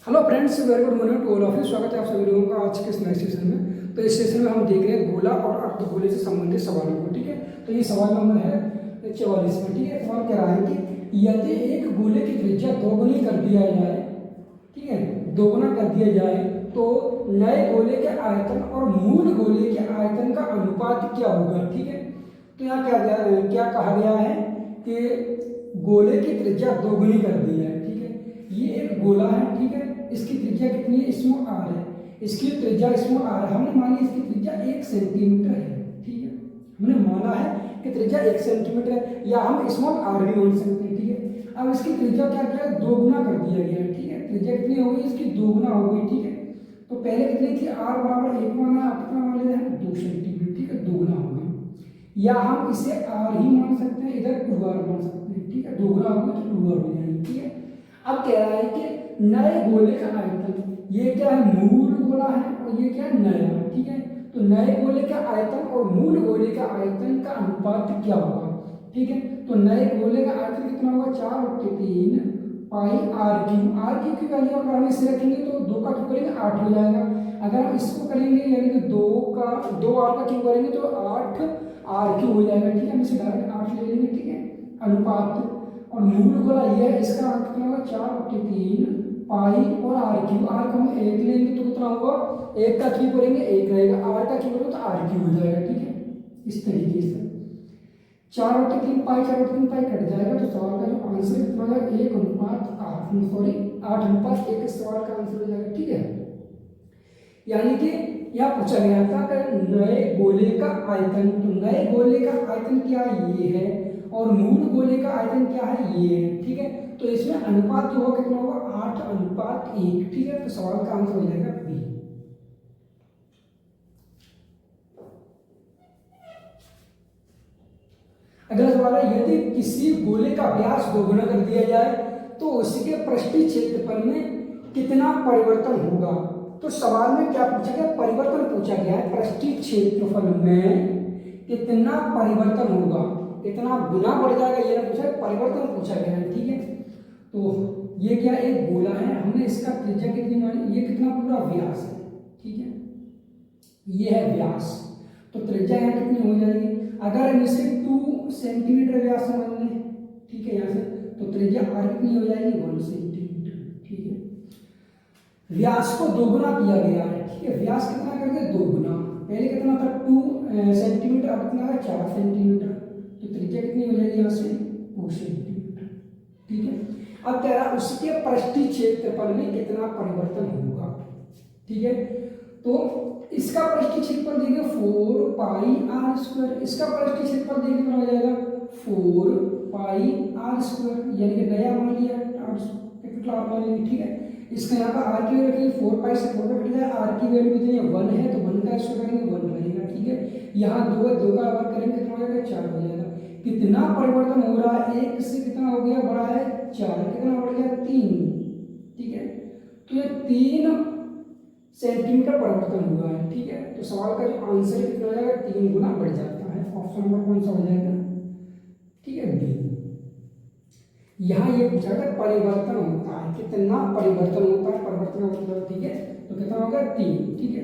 Hello friends, very good morning to all of you. स्वागत है आप सभी लोगों का आज के इस नए सेशन में। तो इस सेशन में हम देख रहे हैं गोला और अर्धगोले से संबंधित सवालों को। ठीक है, तो ये सवाल नंबर है 44 में। ठीक है, सवाल कह रहा है कि यदि एक गोले की त्रिज्या दोगुनी कर दिया जाए, ठीक है, दोगुना कर दिया जाए तो नए गोले के आयतन और मूल गोले के आयतन का अनुपात क्या होगा। ठीक है, तो यहाँ क्या कहा गया है कि गोले की त्रिज्या दोगुनी कर दी है। ठीक है, ये एक गोला है। ठीक है, इसकी त्रिज्या कितनी है, स्मॉल आर है। इसकी त्रिज्या स्मॉल आर है, हमने मान ली इसकी त्रिज्या 1 सेंटीमीटर है। ठीक है, हमने माना है कि त्रिज्या 1 सेंटीमीटर है, या हम स्मॉल आर भी मान सकते हैं। ठीक है, अब इसकी त्रिज्या क्या किया, दोगुना कर दिया गया है। ठीक है, त्रिज्या कितनी हो गई, इसकी दोगुना हो गई। ठीक है, तो पहले कितनी थी, आर बराबर 1 माना, अब कितना मान लेते हैं, 2 सेंटीमीटर। ठीक है, दोगुना हो गई, या हम इसे आर ही मान सकते हैं, इधर 2r मान सकते हैं। ठीक है, दोगुना हो गई तो 2r हो जाएगी। ठीक है, अब कह रहा है कि नए गोले का आयतन, ये क्या है, मूल गोला है, और ये क्या है, नया। ठीक है, तो नए गोले का आयतन और मूल गोले का आयतन का अनुपात क्या होगा। ठीक है, तो नए गोले का आयतन कितना होगा, 4/3 पाई आर क्यू की वैल्यू अगर हम इसे रखेंगे तो 2 का क्यूब करेंगे 8 हो जाएगा। अगर हम इसको करेंगे यानी कि 2 आर का क्यूब करेंगे तो 8 आर क्यू हो जाएगा। ठीक है, हम इसे डायरेक्ट 8 ले लेंगे। ठीक है, अनुपात और मूल गोला ये है, इसका कितना होगा, 4/3 पाई और आर क्यू। आर को हम 1 लेंगे तो कितना होगा, 1 का क्यूब करेंगे 1 रहेगा, आर का क्यूब करेंगे तो आर क्यू हो जाएगा। ठीक है, इस तरीके से 4/3 पाई 4/3 पाई कट जाएगा, तो सवाल का जो आंसर कितना हो जाएगा, 1:8, सॉरी 8:1 सवाल का आंसर हो जाएगा। ठीक है, यानी कि यह पूछा गया था कि नए गोले का आयतन, तो नए गोले का आयतन क्या ये है और मूल गोले का आयतन क्या है, ये है। ठीक है, तो इसमें अनुपात जो होगा कितना होगा, 8:1। ठीक है, तो सवाल का आंसर हो जाएगा बी। अगला सवाल है, यदि किसी गोले का व्यास दोगुना कर दिया जाए तो उसके पृष्ठीय क्षेत्रफल में कितना परिवर्तन होगा। तो सवाल में क्या पूछा गया, परिवर्तन पूछा गया है, पृष्ठीय क्षेत्रफल में कितना परिवर्तन होगा, कितना गुना बढ़ जाएगा, ये ना पूछा, परिवर्तन पूछा गया है। ठीक है, तो ये क्या, एक गोला है, हमने इसका त्रिज्या कितनी मानी, ये कितना पूरा व्यास है। ठीक है, ये है व्यास, तो त्रिज्या यहाँ कितनी हो जाएगी, अगर हम इसे 2 सेंटीमीटर व्यास मान लें, ठीक है, यहाँ से तो त्रिज्या आर कितनी हो जाएगी, 1 सेंटीमीटर। ठीक है, व्यास को दोगुना किया गया है। ठीक है, व्यास कितना कर दिया, दोगुना, पहले कितना था 2 सेंटीमीटर, अब कितना है 4 सेंटीमीटर, तो त्रिज्या कितनी हो जाएगी यहाँ से 2 सेंटीमीटर। ठीक है, अब कह रहा उसके पृष्ठीय क्षेत्रफल में कितना परिवर्तन होगा। ठीक है, तो इसका पृष्ठीय क्षेत्रफल देंगे 4 पाई आर स्क्वायर, इसका पृष्ठीय क्षेत्रफल देंगे कितना हो जाएगा 4 पाई आर स्क्वायर, यानी कि नया मान लिया कैपिटल आर मान लिया। ठीक है, इसका यहाँ पर आर की वैल्यू रखेंगे, 4 पाई से 4 कट जाए, आर की वैल्यू कितनी है, 1 है, तो 1 का स्क्वायर करेंगे 1 रहेगा। ठीक है, यहाँ 2 है, 2 का वर्ग करेंगे कितना हो जाएगा, 4 हो जाएगा। कितना परिवर्तन हो रहा है, 1 से कितना हो गया, बड़ा है 4, कितना बढ़ गया 3। ठीक है, तो ये 3 सेंटीमीटर परिवर्तन हुआ है। ठीक है, तो सवाल का जो आंसर कितना हो जाएगा, 3 गुना बढ़ जाता है। ऑप्शन नंबर कौन सा हो जाएगा, ठीक है, बी। यहाँ ये पूछा था परिवर्तन होता है, कितना परिवर्तन होता है, परिवर्तन होता है। ठीक है, तो कितना होगा 3। ठीक है,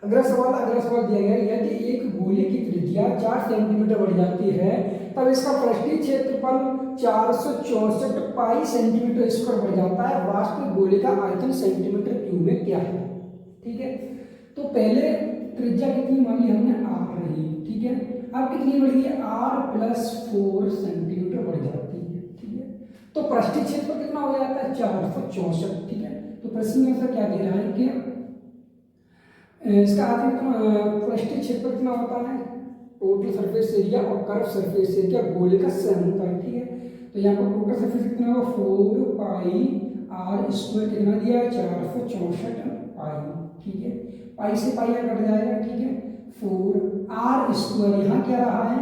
अगला सवाल दिया गया, यदि एक गोले की त्रिज्या 4 सेंटीमीटर बढ़ जाती है तब इसका पृष्ठीय क्षेत्रफल 464 पाई सेंटीमीटर स्क्वायर बढ़ जाता है, वास्तविक गोले का आयतन सेंटीमीटर क्यूब में क्या है। ठीक है, तो पहले त्रिज्या कितनी मानी हमने, आर रही। ठीक है, अब कितनी बढ़ी है, r+4 सेंटीमीटर बढ़ जाती है। ठीक है, तो पृष्ठीय क्षेत्रफल कितना हो जाता है, 464। ठीक है, तो प्रश्न में ऐसा क्या दे रहा है कि इसका पृष्ठीय क्षेत्रफल कितना होता है, टोटल सरफेस एरिया और कर्व सरफेस एरिया गोले का सम होता है। ठीक है, तो यहाँ पर टोटल सरफेस कितना होगा, 4 पाई आर स्क्वायर, कितना दिया है 464 पाई। ठीक है, पाई से पाई कट जाएगा। ठीक है, 4 आर स्क्वायर, यहाँ क्या रहा है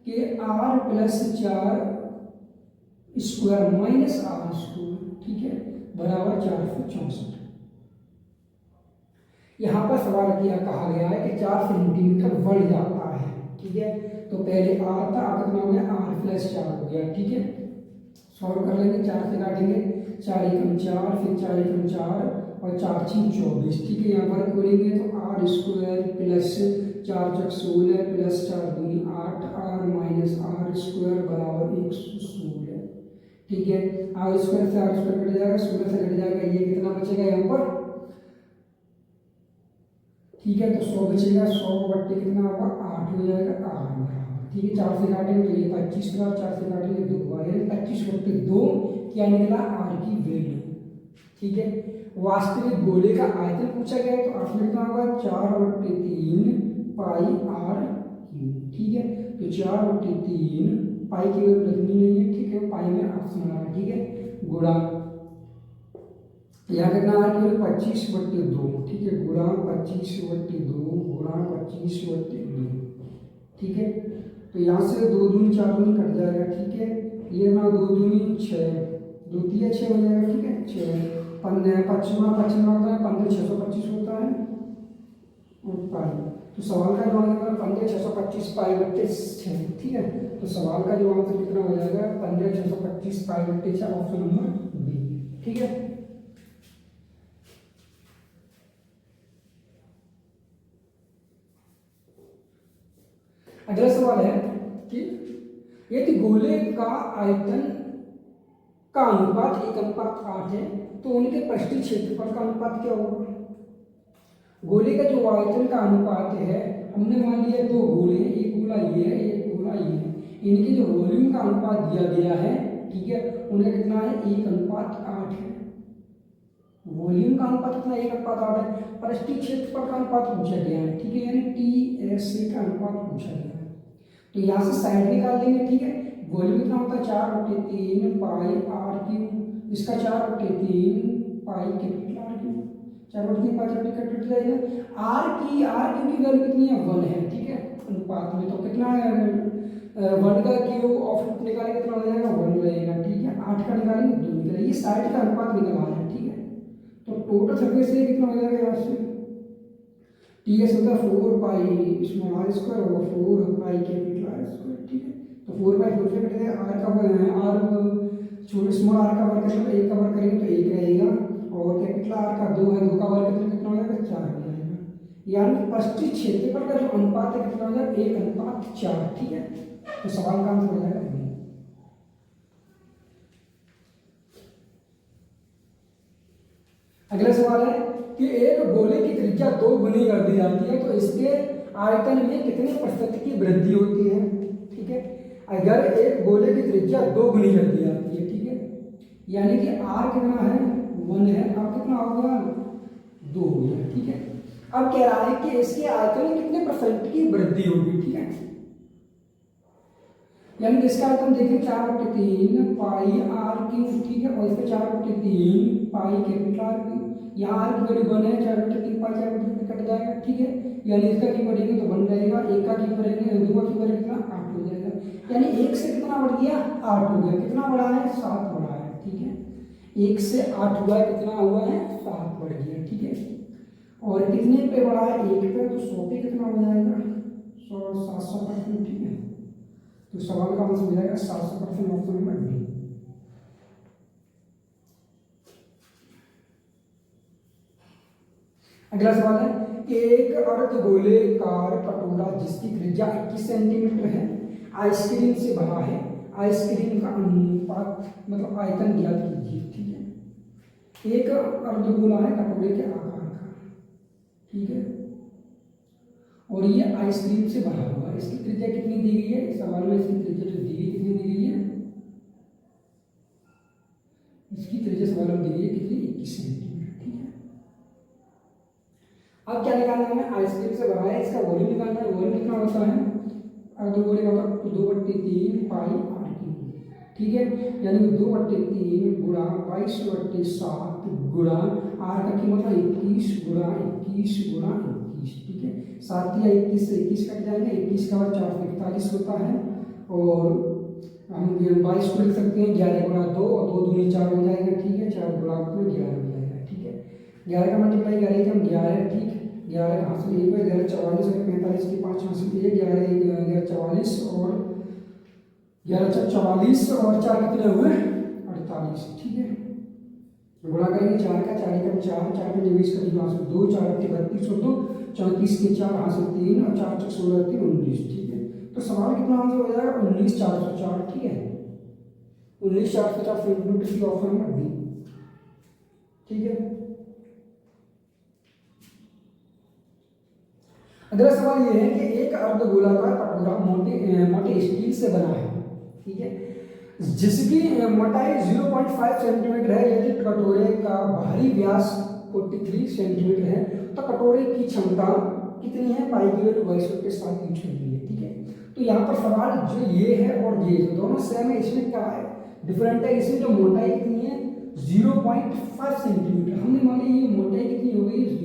कि r+4 square minus are square. ठीक है, बराबर 464। यहाँ पर सवाल किया, कहा गया है कि 4 सेंटीमीटर बढ़ जाता है। ठीक है, तो पहले आर था, आर कितना हो गया, आर प्लस 4 हो गया, ठीक है। सॉल्व कर लेंगे, 4 से काटेंगे, 4 एकम 4, फिर 4 एकम 4 और 4 छीन 24, ठीक है। यहाँ पर करेंगे तो आर स्क्वायर प्लस 4 चक 16 प्लस 4 दूनी 8 आर माइनस आर स्क्वायर बराबर 116, ठीक है। आर स्क्वायर से आर स्क्वायर कट जाएगा, 16 से कट जाएगा, ये कितना बचेगा यहाँ पर, ठीक है। तो 100 बचेगा, 100 बट्टे कितना होगा, 8 हो जाएगा, आर बराबर, ठीक है। 4 से काटेंगे तो ये 25 का, 4 से काटेंगे 2 यानी 25/2 क्या निकला, आर की वैल्यू, ठीक है। वास्तविक गोले का आयतन पूछा गया है तो ऑप्शन कितना होगा, 4/3 पाई आर क्यूब, ठीक है। तो 4/3 पाई की वैल्यू रखनी नहीं है, ठीक है, पाई में ऑप्शन आ रहा है, ठीक है, गुणा यहाँ कितना आ रहा है, 25/2, ठीक है, गुणा 25/2 गुणा 25/2, ठीक है। तो यहाँ से 2 दूनी 4 दूनी कट जाएगा, ठीक है। ये ना 2 दूनी 6, 2 3 6 हो जाएगा, ठीक है। 6 15 25 होता है, 15 625 होता है और पाई। तो सवाल का जो आंसर 15 625 पाई/6, ठीक है। तो सवाल का जो आंसर कितना हो जाएगा, 15 625 पाई/6, ऑप्शन नंबर बी, ठीक है। अगला सवाल है कि यदि गोले का आयतन का अनुपात 1:8 है तो उनके पृष्ठीय क्षेत्रफल का अनुपात क्या होगा। गोले का जो आयतन का अनुपात है, हमने मान लिया 2 गोले हैं, एक गोला ये है, एक गोला ये है, इनके जो वॉल्यूम का अनुपात दिया गया है, ठीक है, उनका कितना है, 1:8 है। वॉल्यूम का अनुपात कितना, 1:8 है। पृष्ठीय क्षेत्रफल का अनुपात पूछा गया है, ठीक है, यानी टीएसए का अनुपात पूछा गया है। तो यहाँ से साइड निकाल देंगे, ठीक है। वॉल्यूम कितना होता है, 4/3 पाई आर क्यूब, इसका 4/3 pi capital R cube, 4/3 pi cut जाएगा। आर की वैल्यू कितनी है, 1 है, ठीक है, अनुपात में। तो कितना है, 1 का क्यूब ऑफ निकाले कितना हो जाएगा, 1 रहेगा, ठीक है। 8 का निकालेंगे 2 निकलेगा, ये साइड का अनुपात निकल आया है, ठीक है। तो टोटल सरफेस एरिया कितना हो जाएगा, यहाँ से टीएस होता है 4 पाई स्मॉल आर स्क्वायर और 4 पाई कैपिटल आर स्क्वायर, ठीक है। तो 4/4 से कट जाएगा, आर का आर छोटे स्मॉल आर का वर्ग करेंगे तो 1 का वर्ग करेंगे तो 1 रहेगा, और कैपिटल आर का 2 है, 2 का वर्ग करेंगे कितना हो जाएगा, 4 हो जाएगा। यानी पृष्ठीय क्षेत्रफल का जो अनुपात है कितना हो जाएगा, 1:4, ठीक है। तो सवाल का आंसर हो जाएगा बी। अगला सवाल है कि एक गोले की त्रिज्या 2 गुनी कर दी जाती है तो इसके आयतन में कितने प्रतिशत की वृद्धि होती है, ठीक है। अगर एक गोले की त्रिज्या 2 गुनी कर दी जाती है, ठीक है, यानी कि आर कितना है, 1 है, अब कितना हो गया, 2 हो गया, ठीक है। अब कह रहा है कि इसके आयतन में कितने % की वृद्धि होगी, ठीक है। यानी इसका आयतन देखिए 4/3 पाई आर क्यूब, ठीक है, और इसका 4/3 पाई कैपिटल आर क्यूब। यहाँ आर की वैल्यू 1 है, 4/3 पाई 4/3 कट जाएगा, ठीक है। यानी इसका की बढ़ेगा तो 1 रहेगा, 1 का की बढ़ेगा, 2 का की बढ़ेगा कितना, 8 हो जाएगा। यानी 1 से कितना बढ़ गया, 8 हो गया, कितना बढ़ा है, 7 बढ़ा है, ठीक है। 1 से 8 हुआ है, कितना हुआ है, 7 बढ़ गया, ठीक है। और कितने पे बढ़ा है, 1 पे, तो 100 पे कितना हो जाएगा, 100 700%, ठीक है। तो सवाल का आंसर हो जाएगा 700%, ऑप्शन नंबर बी। अगला सवाल है, एक अर्धगोलेकार कटोरा जिसकी त्रिज्या 21 सेंटीमीटर है आइसक्रीम से भरा है, आइसक्रीम का अनुपात मतलब आयतन ज्ञात कीजिए, ठीक है। एक अर्धगोला है कटोरे के आकार का, ठीक है, और ये आइसक्रीम से भरा हुआ है। इसकी त्रिज्या कितनी दी गई है, इस सवाल में इसकी त्रिज्या जो दी गई कितनी दी गई है, इसकी त्रिज्या सवाल में दी गई है कितनी, 21 सेंटीमीटर, ठीक है। अब क्या निकालना है, हमें आइसक्रीम से भरा है, इसका वॉल्यूम निकालना है। वॉल्यूम कितना होता है, अर्धगोले का 2/3 पाई आर क्यूब, ठीक है। यानी 2/3 गुणा 22/7 गुणा आर का कीमत है 21 गुणा 21 गुणा 21, ठीक है। 7 या 21 से 21 कट जाएंगे, 21 का और 4 41 होता है, और हम 22 को लिख सकते हैं 11 गुणा 2 और 2 दूनी 4 हो जाएगा, ठीक है। 4 गुणा 2 11 हो जाएगा, ठीक है। 11 का मल्टीप्लाई करेंगे हम 11, ठीक, 11 कहाँ से एक 11 44 और 45 की 5 यहाँ से 1 11 11 44 और 11 44 और 4 कितने हुए 48। ठीक है, गुणा करेंगे 4 का 4 का 4 4 पे 20 का 2 से 2 4 32 और 2 34 के 4 हासिल 3 और 4 6 16 3 19। ठीक है, तो सवाल कितना आंसर हो जाएगा 19404। ठीक है, 19404 सेंटीमीटर की ऑप्शन नंबर बी। ठीक है, अगला सवाल ये है कि एक अर्धगोलाकार कटोरा मोटे स्टील से बना है। ठीक है, जिसकी मोटाई 0.5 सेंटीमीटर है। यदि कटोरे का बाहरी व्यास 43 सेंटीमीटर है तो कटोरे की क्षमता कितनी है, पाई की वैल्यू 22 के साथ यूज कर ली है। ठीक है, तो यहाँ पर सवाल जो ये है और ये जो दोनों सेम है, इसमें क्या है डिफरेंट है। इसमें जो मोटाई कितनी है 0.5 सेंटीमीटर, हमने मानी ये मोटाई कितनी हो गई 0.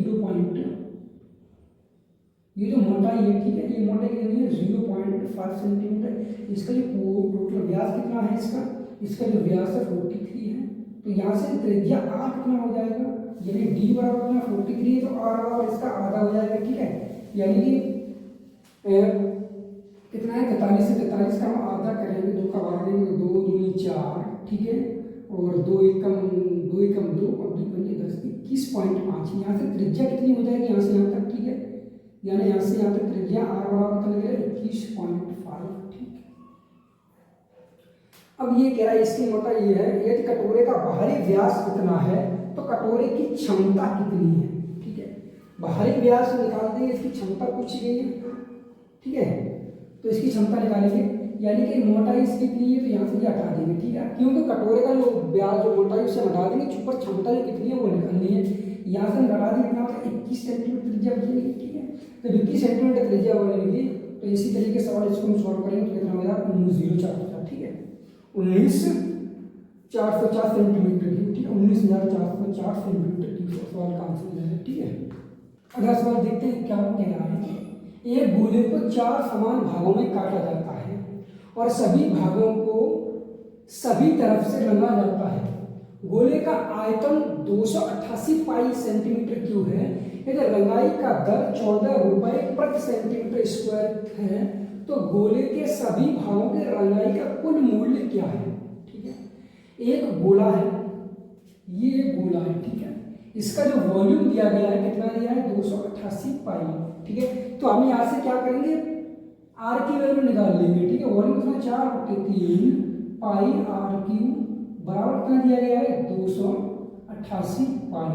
ये जो मोटाई है, ठीक है, ये मोटाई कितनी है 0.5 सेंटीमीटर। इसका जो टोटल व्यास कितना है, इसका जो व्यास है 43 है। तो यहाँ से त्रिज्या r कितना हो जाएगा, यानी d बराबर में 43 है तो r बराबर इसका आधा हो जाएगा। ठीक है, यानी कि कितना है 43 से 43 का हम आधा करेंगे, 2 का भाग देंगे तो 2 दूनी 4। ठीक है, और 2 एकम 2 और 2 पंजे 10 21.5। यहाँ से त्रिज्या कितनी हो जाएगी यहाँ से यहाँ तक। ठीक है, यानी यहाँ से यहाँ तक त्रिज्या r बराबर कितना लगेगा 21.5। ठीक है, अब ये कह रहा है इसकी मोटाई ये है, यदि कटोरे का बाहरी व्यास कितना है तो कटोरे की क्षमता कितनी है। ठीक है, बाहरी व्यास निकाल देंगे, इसकी क्षमता पूछी गई है। ठीक है, तो इसकी क्षमता निकालेंगे, यानी कि मोटाई इसकी कितनी है तो यहाँ से ये हटा देंगे। ठीक है, क्योंकि कटोरे का जो व्यास जो मोटाई उससे हटा देंगे, ऊपर क्षमता जो कितनी है वो निकालनी है। यहाँ से घटा देंगे कितना होता है 21 सेंटीमीटर त्रिज्या बचेगी। ठीक है, तो 21 सेंटीमीटर त्रिज्या बनेगी। तो इसी तरीके से सवाल इसको हम सॉल्व करेंगे तो कितना हो जाएगा 19,0450। ठीक है, 19,450 सेंटीमीटर की। ठीक है, 19,450 सेंटीमीटर की सवाल का आंसर हो जाएगा। ठीक है, अगला सवाल देखते हैं क्या कह रहा है। एक गोले को 4 समान भागों में काटा जाता है और सभी भागों को सभी तरफ से रंगा जाता है। गोले का आयतन 288 पाई सेंटीमीटर क्यूब है। यदि रंगाई का दर 14 रुपए प्रति सेंटीमीटर स्क्वायर है तो गोले के सभी भागों के रंगाई का कुल मूल्य क्या है। ठीक है, एक गोला है, ये एक गोला है। ठीक है, इसका जो वॉल्यूम दिया गया है कितना दिया है 288 पाई। ठीक है, तो हम यहाँ से क्या करेंगे आर की वैल्यू निकाल लेंगे। ठीक है, वॉल्यूम कितना 4/3 पाई आर क्यूब बराबर कितना दिया गया है 288 पाई।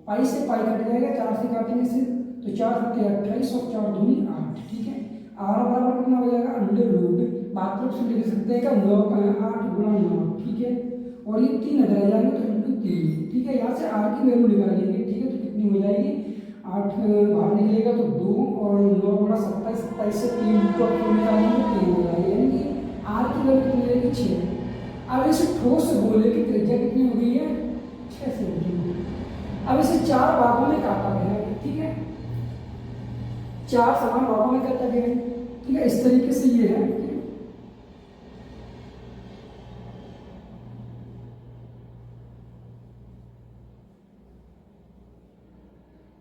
पाई से पाई कट जाएगा, 4 से काटेंगे से तो 4 × 28 और 4 दूनी 8। ठीक है, आर बराबर कितना हो जाएगा अंडर रूट, बात रूट से लिख सकते हैं क्या 9 8 गुणा 9। ठीक है, और ये 3 इधर आ जाएंगे तो इंटू 3। ठीक है, यहाँ से आर की वैल्यू निकालेंगे। ठीक है, तो कितनी हो जाएगी 8 बाहर निकलेगा तो 2 और 9 गुणा 27, 27 से 3 निकालेंगे 3 हो जाएगा, यानी कि आर की वैल्यू कितनी रहेगी 6। अब इस ठोस गोले की त्रिज्या कितनी हो गई है 6 सेंटीमीटर। अब इसे 4 भागों में काटा गया है। ठीक है, 4 समान भागों में काटा गया है। ठीक है, इस तरीके से ये है।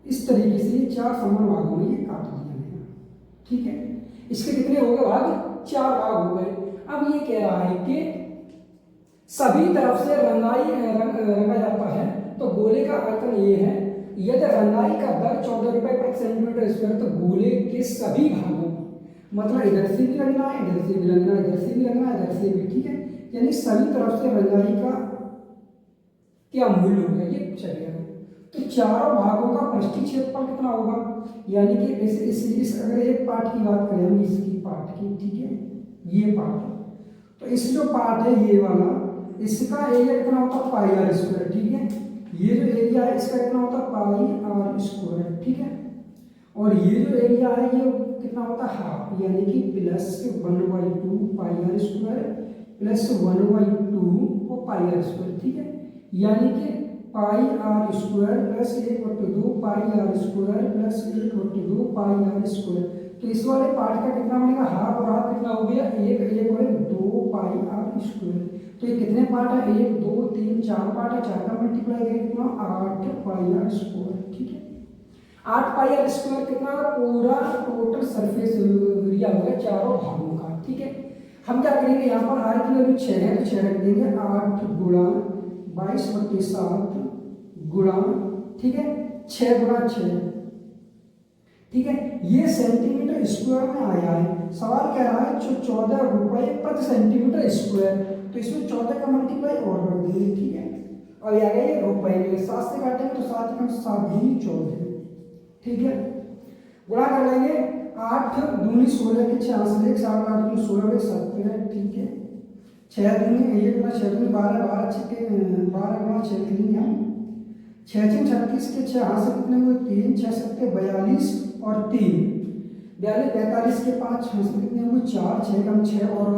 इस तरीके से 4 समान भागों में ये काट दिया गया। ठीक है, इसके कितने हो गए भाग 4 भाग हो गए। अब ये कह रहा है कि सभी तरफ से रंगा जाता है तो गोले का आयतन ये है। यदि रंगाई का दर 14 रुपए प्रति सेंटीमीटर स्क्वायर तो गोले के सभी भागों, मतलब इधर से भी लगना है, इधर से भी लगना है, इधर से भी लगना है, इधर से भी। ठीक है, यानी सभी तरफ से रंगाई का क्या मूल्य होगा ये पूछा गया है। तो चारों भागों का पृष्ठीय क्षेत्रफल कितना होगा, यानी कि इस अगर एक पार्ट की बात करें हम इसकी पार्ट की। ठीक है, ये पार्ट, तो इस जो पार्ट है ये वाला, इसका एरिया कितना होता है पाई आर स्क्वायर। ठीक है, ये जो एरिया है इसका कितना होता है पाई आर स्क्वायर। ठीक है, और ये जो एरिया है ये कितना होता है हाफ, यानी कि +1/2 pi r square plus 1/2 pi r square. ठीक है, यानी कि pi r square plus 1/2 pi r square plus 1/2 pi r square. तो इस वाले पार्ट का कितना बनेगा हाफ, और हाफ कितना हो गया 1 और 2 पाई आर स्क्वायर। तो ये कितने पार्ट है 1 2 3 4 पार्ट है, 4 का मल्टीप्लाई करेंगे कितना 8 पाई आर स्क्वायर। ठीक है, 8 पाई आर स्क्वायर कितना पूरा टोटल सरफेस एरिया हो गया चारों भागों का, ठीक है। हम क्या करेंगे यहाँ पर आर की वैल्यू 6 है तो 6 रख देंगे, 8 गुणा 22/7 गुणा, ठीक है, 6 गुणा 6, ठीक है। ये सेंटीमीटर स्क्वायर में आया है। सवाल कह रहा है जो 14 रुपये प्रति सेंटीमीटर स्क्वायर, तो इसमें 14 का मल्टीप्लाई और कर देंगे, ठीक है। अब आ गया ये रुपये में, 7 से काटेंगे तो 7 का 7 दूनी 14, ठीक है। गुणा कर लेंगे, 8 दूनी 16 के 6 से 1 7 8 दूनी 16 17, ठीक है। 6 दूनी 1 गुना 6 दूनी 12 12 6 के 12 गुणा 6 करेंगे हम, 6 6 36 के 6 हाथ से कितने हुए 3 6 7 42 और 3 42 45 के 5 हाथ से कितने हुए 4 6 कम 6 और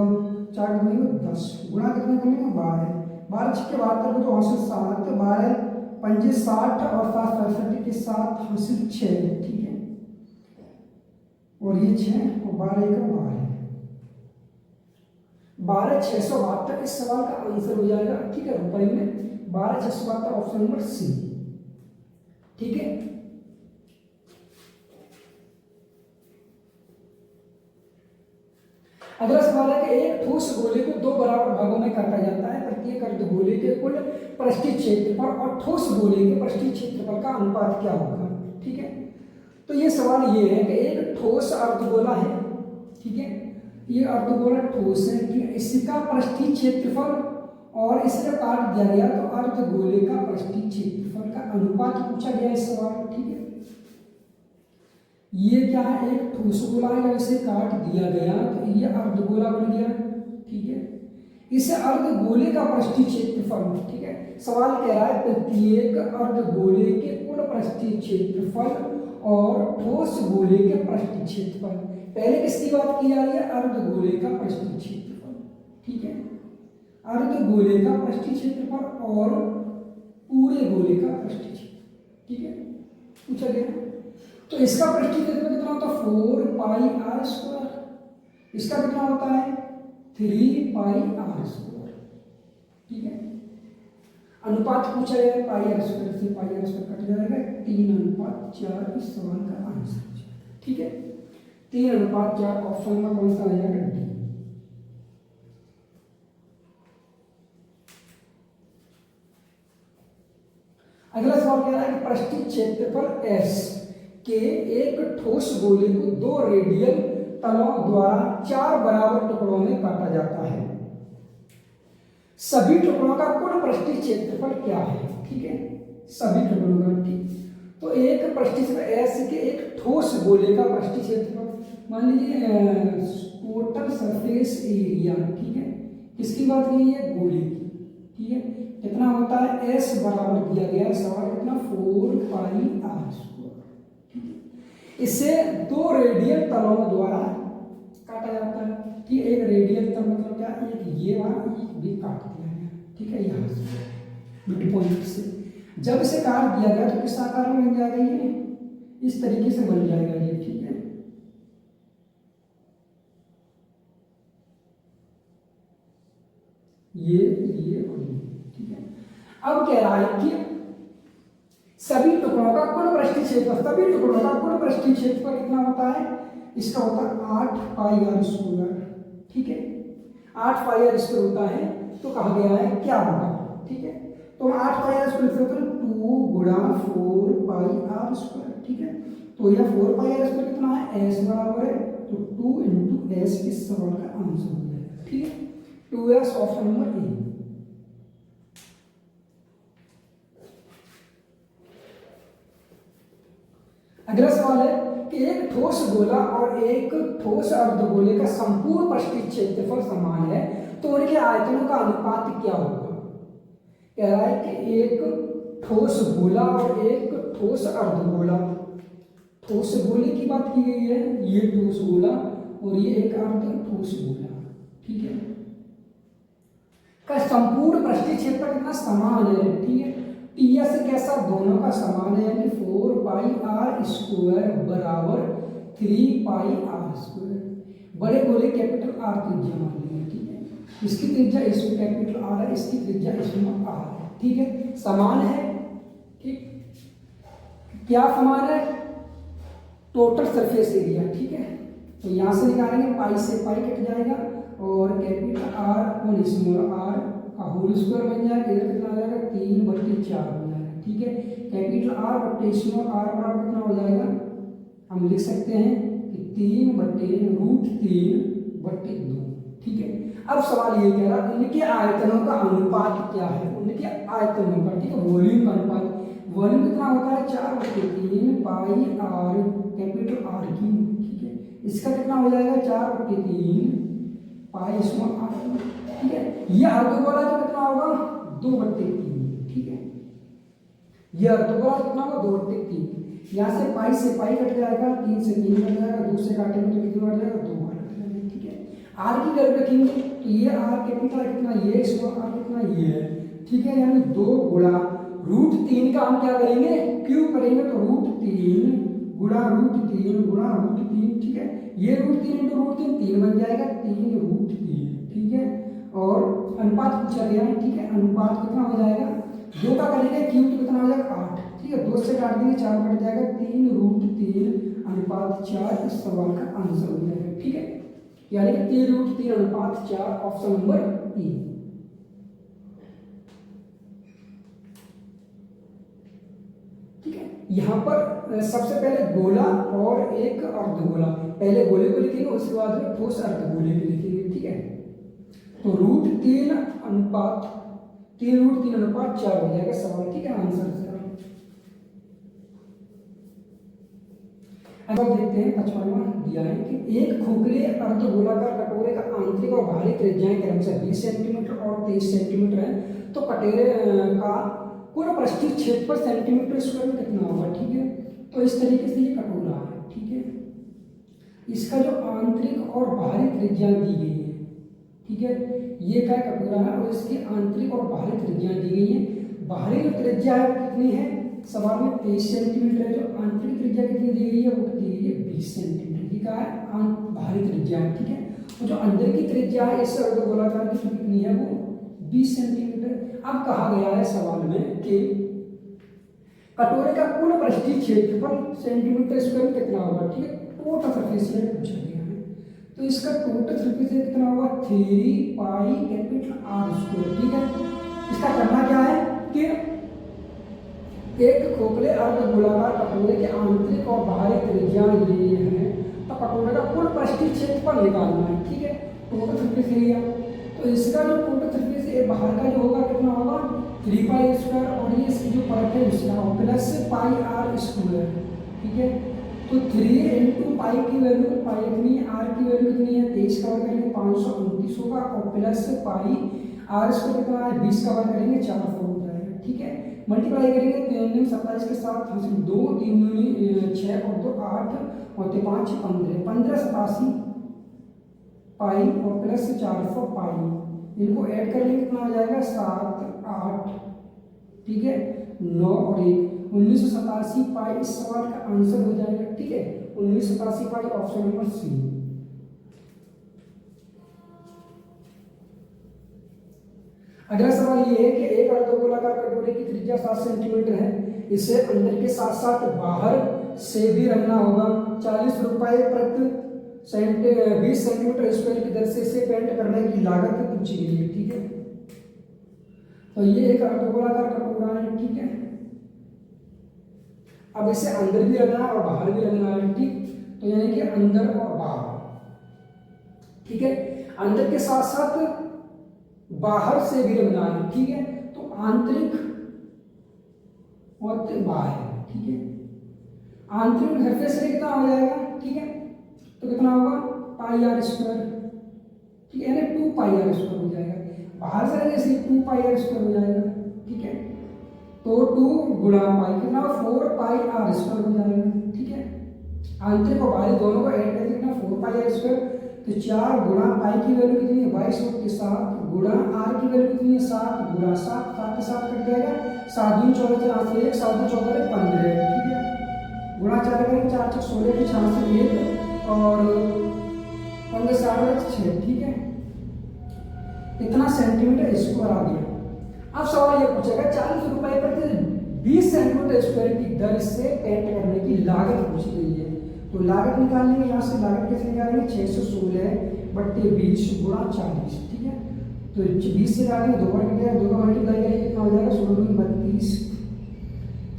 4 कितने हुए 10, गुणा कितने करेंगे 12 12 6 के 72 तो हासिल 7 12 5 60 और 7 65 के 7 हासिल 6, ठीक है। और ये 6 और 12 का 12 672 इस सवाल का आंसर हो जाएगा, ठीक है, रुपए में 12 672 ऑप्शन नंबर सी, ठीक है। अगला सवाल है कि एक ठोस गोले को 2 बराबर भागों में काटा जाता है, प्रत्येक अर्धगोले के कुल पृष्ठीय क्षेत्रफल और ठोस गोले के पृष्ठीय क्षेत्रफल का अनुपात क्या होगा, ठीक है। तो ये सवाल ये है कि एक ठोस अर्धगोला है, ठीक है, ये अर्धगोला ठोस है, ठीक है, इसका पृष्ठीय क्षेत्रफल और इसका काट दिया गया तो अर्धगोले का पृष्ठीय क्षेत्रफल का अनुपात पूछा गया इस सवाल में, ठीक है। ये क्या है, एक ठोस गोला है, इसे काट दिया गया तो ये अर्धगोला बन गया, ठीक है। इसे अर्धगोले का पृष्ठीय क्षेत्रफल, ठीक है, सवाल कह रहा है प्रत्येक अर्धगोले के कुल पृष्ठीय क्षेत्रफल और ठोस गोले के पृष्ठीय क्षेत्रफल। पहले किसकी बात की जा रही है, अर्धगोले का पृष्ठीय क्षेत्रफल, ठीक है, अर्धगोले का पृष्ठीय क्षेत्रफल और पूरे गोले का पृष्ठीय क्षेत्रफल, ठीक है, पूछा गया। तो इसका पृष्ठीय क्षेत्रफल कितना होता है 4 पाई आर स्क्वायर, इसका कितना होता है 3 पाई आर स्क्वायर, ठीक है। अनुपात पूछा गया पाई आर स्क्वायर से पाई आर स्क्वायर कट जाएगा, 3:4 इस सवाल का आंसर हो जाएगा, ठीक है। 3:4 ऑप्शन में कौन सा आ जाएगा, डी। अगला सवाल कह रहा है कि पृष्ठीय क्षेत्रफल एस के एक ठोस गोले को 2 रेडियल तलों द्वारा 4 बराबर टुकड़ों में काटा जाता है, सभी टुकड़ों का कुल पृष्ठीय क्षेत्रफल क्या है, ठीक है, सभी टुकड़ों का, ठीक। तो एक पृष्ठीय क्षेत्रफल एस के एक ठोस गोले का पृष्ठीय क्षेत्रफल मान लीजिए टोटल सरफेस एरिया, ठीक है, किसकी बात की है गोले की, ठीक है, कितना होता है एस बराबर दिया गया सवाल कितना 4 पाई आर स्क्वायर, इसे 2 रेडियल तलों द्वारा काटा जाता है, ठीक है। एक रेडियल तल मतलब क्या, एक ये वाला एक भी काट दिया गया, ठीक है, यहाँ से मिड पॉइंट से जब इसे काट दिया गया तो किस आकार में बन जाएगा, ये इस तरीके से बन जाएगा ये, ठीक है। ये और ये, ठीक है। अब कह रहा है कि सभी टुकड़ों का कुल पृष्ठीय क्षेत्रफल, सभी टुकड़ों का कुल पृष्ठीय क्षेत्रफल कितना होता है, इसका होता है 8 पाई आर स्क्वायर, ठीक है, 8 पाई आर स्क्वायर होता है। तो कहा गया है क्या होगा, ठीक है, तो 8 पाई आर स्क्वायर 2 गुणा 4 पाई आर स्क्वायर, ठीक है। तो यह 4 पाई आर स्क्वायर कितना है एस बराबर है, तो 2 इंटू एस इस सवाल का आंसर हो जाएगा, ठीक है, 2s ऑप्शन नंबर ए। अगला सवाल है कि एक ठोस गोला और एक ठोस अर्धगोले का संपूर्ण पृष्ठीय क्षेत्रफल समान है तो उनके आयतनों का अनुपात क्या होगा। कह रहा है कि एक ठोस गोला और एक ठोस अर्धगोला, ठोस गोले की बात की गई है, ये ठोस गोला और ये एक अर्ध ठोस गोला, ठीक है, का संपूर्ण पृष्ठीय क्षेत्रफल कितना समान है, ठीक है। टीएस कैसा दोनों का समान है यानी 4 पाई आर स्क्वायर बराबर 3 पाई आर स्क्वायर। बड़े गोले कैपिटल आर त्रिज्या मान लेंगे, ठीक है, इसकी त्रिज्या इसमें कैपिटल आर है, इसकी त्रिज्या इसमें आर है, ठीक है, समान है, ठीक। क्या समान है टोटल सरफेस एरिया, ठीक है। तो यहाँ से निकालेंगे, पाई से पाई कट जाएगा और कैपिटल आर और स्मॉल आर का होल स्क्वायर बन जाएगा। इधर कितना हो जाएगा 3/4 हो जाएगा, ठीक है। कैपिटल आर बटे स्मॉल आर बराबर कितना हो जाएगा, हम लिख सकते हैं कि 3/√3/2, ठीक है। अब सवाल ये कह रहा उनके आयतनों का अनुपात क्या है, उनके आयतनों का, ठीक है, वॉल्यूम का अनुपात। वॉल्यूम कितना होता है 4/3 पाई आर कैपिटल आर क्यूब, ठीक है। इसका कितना हो जाएगा 4/3 पाई स्मॉल आर, ठीक है। ये अर्धगोला तो कितना होगा 2/3, ठीक है। ये अर्धगोला कितना होगा 2/3। यहाँ से पाई कट जाएगा, 3 से 3 कट जाएगा, 2 से काटेंगे तो कितना कट जाएगा 2 बार कट जाएगा, ठीक है। आर की वैल्यू रखेंगे तो ये आर कैपिटल कितना, ये स्मॉल आर कितना, ये है, ठीक है। यानी 2 गुणा √3 का हम क्या करेंगे क्यूब करेंगे, तो √3 गुणा √3 गुणा √3, ठीक है। ये √3 इंटू √3 3 बन जाएगा, 3√3, ठीक है। और अनुपात पूछा गया है, ठीक है। अनुपात कितना हो जाएगा 2 का करेंगे क्यूब तो कितना हो जाएगा 8, ठीक है। 2 से काट देंगे 4 कट जाएगा, 3√3/4 इस सवाल का आंसर हो जाएगा, ठीक है। यानी कि 3√3/4 ऑप्शन नंबर ई। यहाँ पर सबसे पहले गोला और एक अर्धगोला, पहले गोले को लिखेंगे उसके बाद में ठोस अर्धगोले को लिखेंगे, ठीक है। तो √3/4 हो जाएगा सवाल, ठीक है, आंसर से। अब देखते हैं 55वां दिया है कि एक खोखले अर्धगोलाकार कटोरे का आंतरिक और बाहरी त्रिज्याएं क्रमशः 20 सेंटीमीटर और 23 सेंटीमीटर है, तो कटोरे का पूरा पृष्ठीय क्षेत्रफल सेंटीमीटर स्क्वायर में कितना होगा, ठीक है। तो इस तरीके से ये कटोरा है, ठीक है। इसका जो आंतरिक और बाहरी त्रिज्या दी गई है, ठीक है, ये क्या कटोरा है और इसकी आंतरिक और बाहरी त्रिज्या दी गई है। बाहरी जो त्रिज्या है वो कितनी है, सवाल में 23 सेंटीमीटर है। जो आंतरिक त्रिज्या कितनी दी गई है वो दी गई है 20 सेंटीमीटर, ठीक है, बाहरी त्रिज्या है, ठीक है। और जो अंदर की त्रिज्या है इस अर्धगोलाकार की कितनी है वो 20 सेंटीमीटर। अब कहा गया है सवाल में कि कटोरे का कुल पृष्ठीय क्षेत्रफल सेंटीमीटर स्क्वायर में कितना होगा, ठीक है। टोटल सरफेस एरिया पूछा गया है, तो इसका टोटल सरफेस एरिया कितना होगा 3 पाई कैपिटल आर स्क्वायर, ठीक है। इसका करना क्या है कि एक खोखले अर्धगोलाकार कटोरे के आंतरिक और बाहरी त्रिज्या ये है, तो कटोरे का कुल पृष्ठीय क्षेत्रफल निकालना है, ठीक है, टोटल सरफेस एरिया। तो इसका जो टोटल सरफेस बाहर का जो होगा कितना होगा 3 पाई स्क्वायर और ये इसकी जो परत है इसका प्लस पाई आर स्क्वायर, ठीक है। तो 3 इंटू पाई की वैल्यू, पाई कितनी है, आर की वैल्यू कितनी है 23 का वर्ग करेंगे 529 होगा, और प्लस पाई आर स्क्वायर कितना है 20 का वर्ग करेंगे 400 हो जाएगा, ठीक है। मल्टीप्लाई करेंगे 3 27 के साथ 2 3 6 और 2 8 और 5 15 87 पाई और प्लस 400 पाई, इनको ऐड कर लेंगे कितना हो जाएगा 7 8, ठीक है, 9 और 1 1987 पाई इस सवाल का आंसर हो जाएगा, ठीक है। 1987 पाई ऑप्शन नंबर सी। अगला सवाल ये है कि एक अर्धगोलाकार कटोरे की त्रिज्या 7 सेंटीमीटर है, इसे अंदर के साथ साथ बाहर से भी रखना होगा। 40 रुपए प्रति 20 सेंटीमीटर स्क्वायर की दर से इसे पेंट करने की लागत पूछी गई है, ठीक है। तो ये एक अर्धगोलाकार कटोरा है, ठीक है। अब इसे अंदर भी रखना है और बाहर भी रखना है, ठीक। तो यानी कि अंदर और बाहर, ठीक है, अंदर के साथ साथ बाहर से भी रखना है, ठीक है। तो आंतरिक और बाहर, ठीक है। आंतरिक सरफेस एरिया कितना हो जाएगा, ठीक है, तो कितना होगा पाई आर स्क्वायर, ठीक है, यानी 2 पाई आर स्क्वायर हो जाएगा। बाहर से जैसे 2 पाई आर स्क्वायर हो जाएगा, ठीक है। तो 2 गुणा पाई कितना 4 पाई आर स्क्वायर हो जाएगा, ठीक है। आंतरिक और बाहरी दोनों को ऐड करके कितना 4 पाई आर स्क्वायर, तो 4 गुणा पाई की वैल्यू कितनी है 22 के साथ गुणा आर की वैल्यू कितनी है 7 गुणा 7 के साथ कट जाएगा 7 दूनी 14 4 से 1 7 दूनी 14 15, ठीक है। गुणा 4 करेंगे 4 6 16 की 66 1 और 15 7 6, ठीक है। इतना सेंटीमीटर स्क्वायर आ गया। अब सवाल ये पूछेगा 40 रुपए प्रति 20 सेंटीमीटर स्क्वायर की दर से पेंट करने की लागत पूछी गई है। तो तो लागत निकालेंगे, यहाँ से लागत कैसे निकालेंगे, 616/20 गुणा 40, ठीक है। तो 20 से निकालेंगे, 2 बार कट जाएगा, 2 का मल्टीप्लाई करेंगे कितना हो जाएगा, 16×32,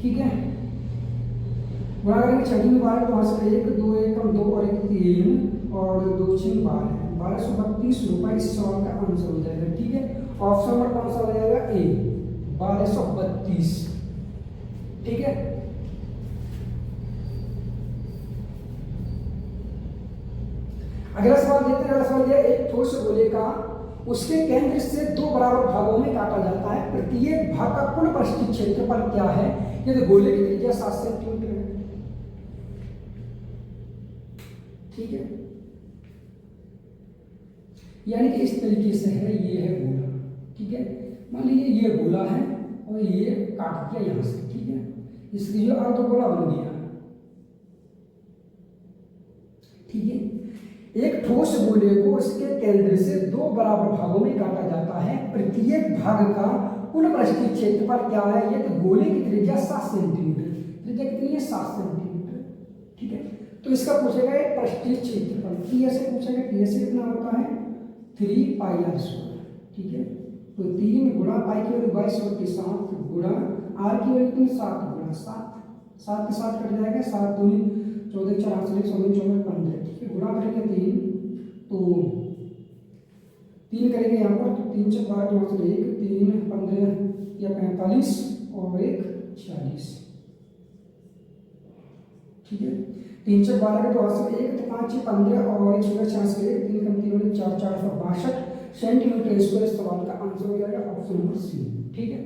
ठीक है। गुणा करेंगे 6 में 12 तो वहाँ से 1 2 1 2 और 1 3 और 2 6 12 1232 रुपये इस सवाल का आंसर हो जाएगा, ठीक है। ऑप्शन नंबर कौन सा हो जाएगा, ए 1232, ठीक है। अगला सवाल देखते हैं। अगला सवाल यह, एक ठोस गोले का उसके केंद्र से 2 बराबर भागों में काटा जाता है, प्रत्येक भाग का कुल पृष्ठीय क्षेत्रफल क्या है। ये तो गोले की त्रिज्या 7 सेंटीमीटर है, ठीक है। यानी कि इस तरीके से है, ये है गोला, ठीक है। मान लीजिए ये गोला है और ये काट दिया यहां से, ठीक है। इसलिए जो अर्धगोला बन गया, ठीक है। एक ठोस गोले को उसके केंद्र से 2 बराबर भागों में काटा जाता है, प्रत्येक भाग का कुल पृष्ठीय क्षेत्रफल क्या है। ये तो गोले की त्रिज्या 7 सेंटीमीटर, त्रिज्या कितनी है, 7 सेंटीमीटर, ठीक है। तो इसका पूछेगा पृष्ठीय क्षेत्रफल, टी ऐसे पूछेगा, टी ऐसे कितना होता है 3πr², ठीक है। तो 3 गुणा पाई की वैल्यू 22/7 गुणा आर की वैल्यू कितनी, 7 गुणा 7 के साथ कट जाएगा, 7 दूनी 14 4 8 16 14 15, ठीक है। गुणा करेंगे 3 तो 3 करेंगे यहाँ पर, तो 3 से 12 यहाँ से 1 3 15 या 45 और 1 40, ठीक है। 3 से 12 के तो 1 तो 5 15 और 1 16 66 3 कम 3 4 462 सेंटीमीटर स्क्वायर। इस सवाल का आंसर हो जाएगा ऑप्शन नंबर सी, ठीक है।